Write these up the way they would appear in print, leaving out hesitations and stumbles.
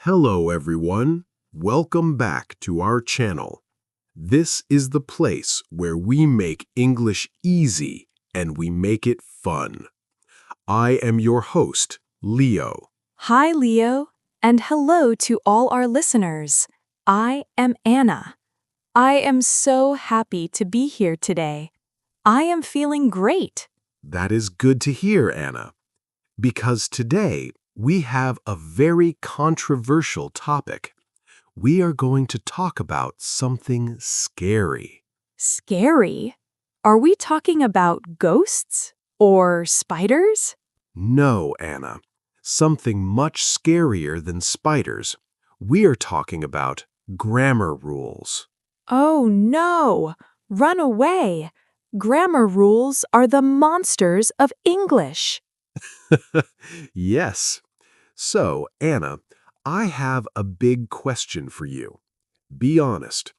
Hello everyone, welcome back to our channel. This is the place where we make English easy and we make it fun. I am your host, Leo. Hi, Leo, and hello to all our listeners. I am Anna. I am so happy to be here today. I am feeling great. That is good to hear, Anna, because today we have a very controversial topic. We are going to talk about something scary. Scary? Are we talking about ghosts or spiders? No, Anna, something much scarier than spiders. We are talking about grammar rules. Oh no! Run away! Grammar rules are the monsters of English. Yes. So, Anna, I have a big question for you. Be honest.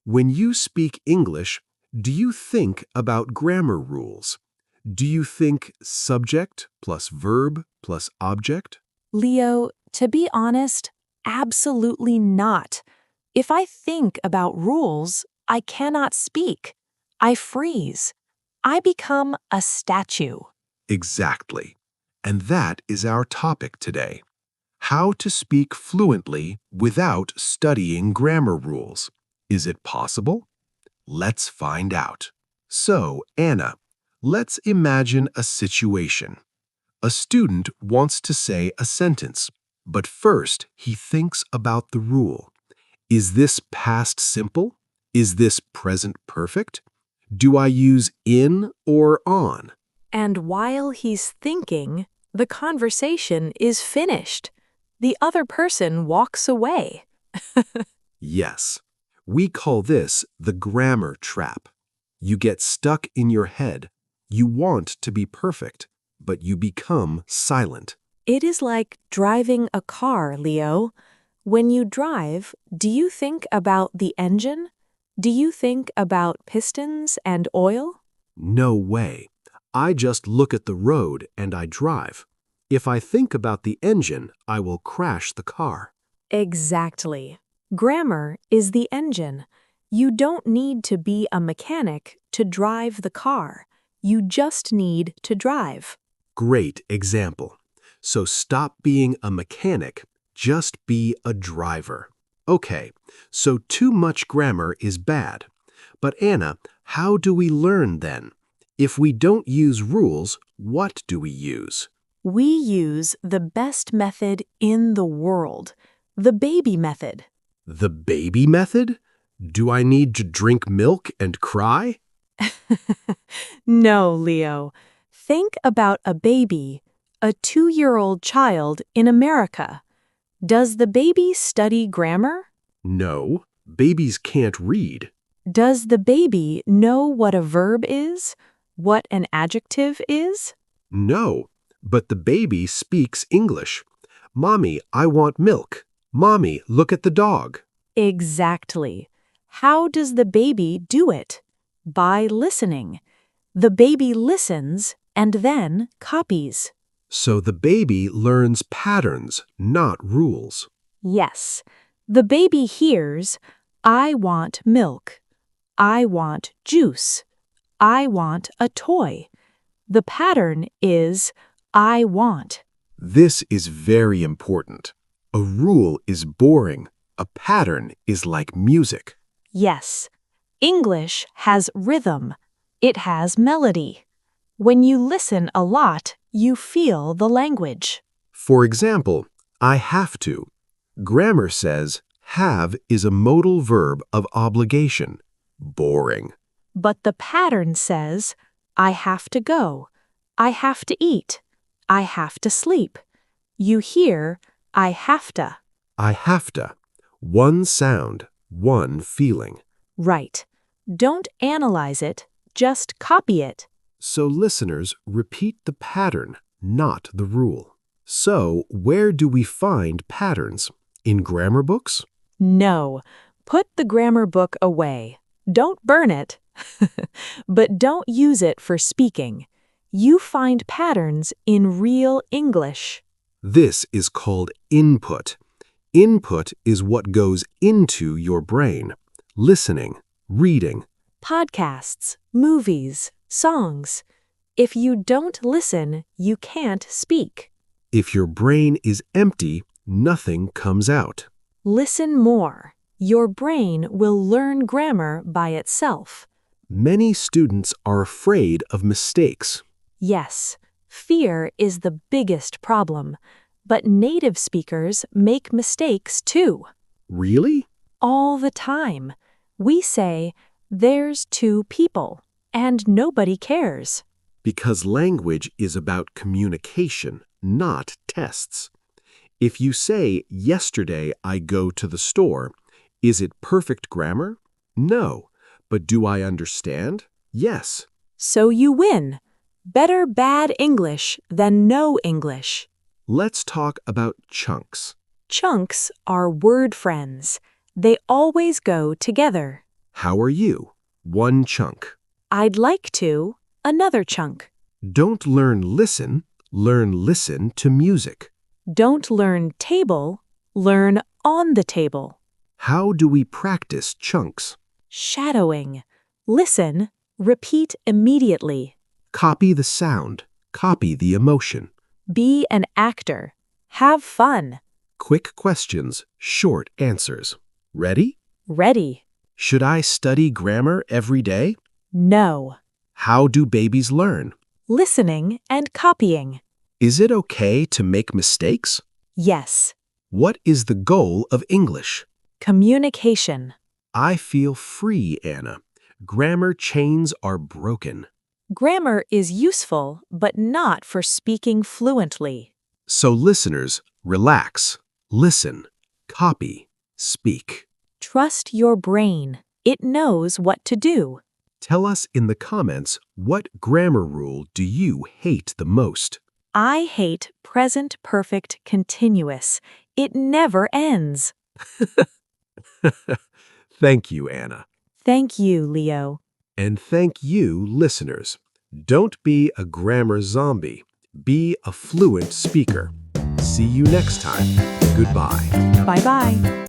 When you speak English, do you think about grammar rules? Do you think subject plus verb plus object? Leo, to be honest, absolutely not. If I think about rules, I cannot speak. I freeze. I become a statue. Exactly. And that is our topic today. How to speak fluently without studying grammar rules. Is it possible? Let's find out. So, Anna, let's imagine a situation. A student wants to say a sentence, but first he thinks about the rule. Is this past simple? Is this present perfect? Do I use in or on? And while he's thinking, the conversation is finished. The other person walks away. Yes, we call this the grammar trap. You get stuck in your head. You want to be perfect, but you become silent. It is like driving a car, Leo. When you drive, do you think about the engine? Do you think about pistons and oil? No way. I just look at the road and I drive. If I think about the engine, I will crash the car. Exactly. Grammar is the engine. You don't need to be a mechanic to drive the car. You just need to drive. Great example. So stop being a mechanic, just be a driver. Okay, so too much grammar is bad. But Anna, how do we learn then? If we don't use rules, what do we use? We use the best method in the world, the baby method. The baby method? Do I need to drink milk and cry? No, Leo. Think about a baby, a 2-year-old child in America. Does the baby study grammar? No, babies can't read. Does the baby know what a verb is? What an adjective is? No, but the baby speaks English. Mommy, I want milk. Mommy, look at the dog. Exactly. How does the baby do it? By listening. The baby listens and then copies. So the baby learns patterns, not rules. Yes. The baby hears, I want milk. I want juice. I want a toy. The pattern is, I want. This is very important. A rule is boring. A pattern is like music. Yes. English has rhythm. It has melody. When you listen a lot, you feel the language. For example, I have to. Grammar says have is a modal verb of obligation. Boring. But the pattern says, I have to go. I have to eat. I have to sleep. You hear, I have to. I have to. One sound, one feeling. Right. Don't analyze it, just copy it. So listeners, repeat the pattern, not the rule. So where do we find patterns? In grammar books? No. Put the grammar book away. Don't burn it. But don't use it for speaking. You find patterns in real English. This is called input. Input is what goes into your brain. Listening, reading. Podcasts, movies, songs. If you don't listen, you can't speak. If your brain is empty, nothing comes out. Listen more. Your brain will learn grammar by itself. Many students are afraid of mistakes. Yes, fear is the biggest problem, but native speakers make mistakes too. Really? All the time. We say, "There's two people," and nobody cares. Because language is about communication, not tests. If you say, "Yesterday I go to the store," is it perfect grammar? No. But do I understand? Yes. So you win. Better bad English than no English. Let's talk about chunks. Chunks are word friends. They always go together. How are you? One chunk. I'd like to, another chunk. Don't learn listen to music. Don't learn table, learn on the table. How do we practice chunks? Shadowing. Listen, repeat immediately. Copy the sound. Copy the emotion. Be an actor. Have fun. Quick questions, short answers. Ready? Ready. Should I study grammar every day? No. How do babies learn? Listening and copying. Is it okay to make mistakes? Yes. What is the goal of English? Communication. I feel free, Anna. Grammar chains are broken. Grammar is useful, but not for speaking fluently. So listeners, relax, listen, copy, speak. Trust your brain. It knows what to do. Tell us in the comments, what grammar rule do you hate the most? I hate present perfect continuous. It never ends. Thank you, Anna. Thank you, Leo. And thank you, listeners. Don't be a grammar zombie. Be a fluent speaker. See you next time. Goodbye. Bye-bye.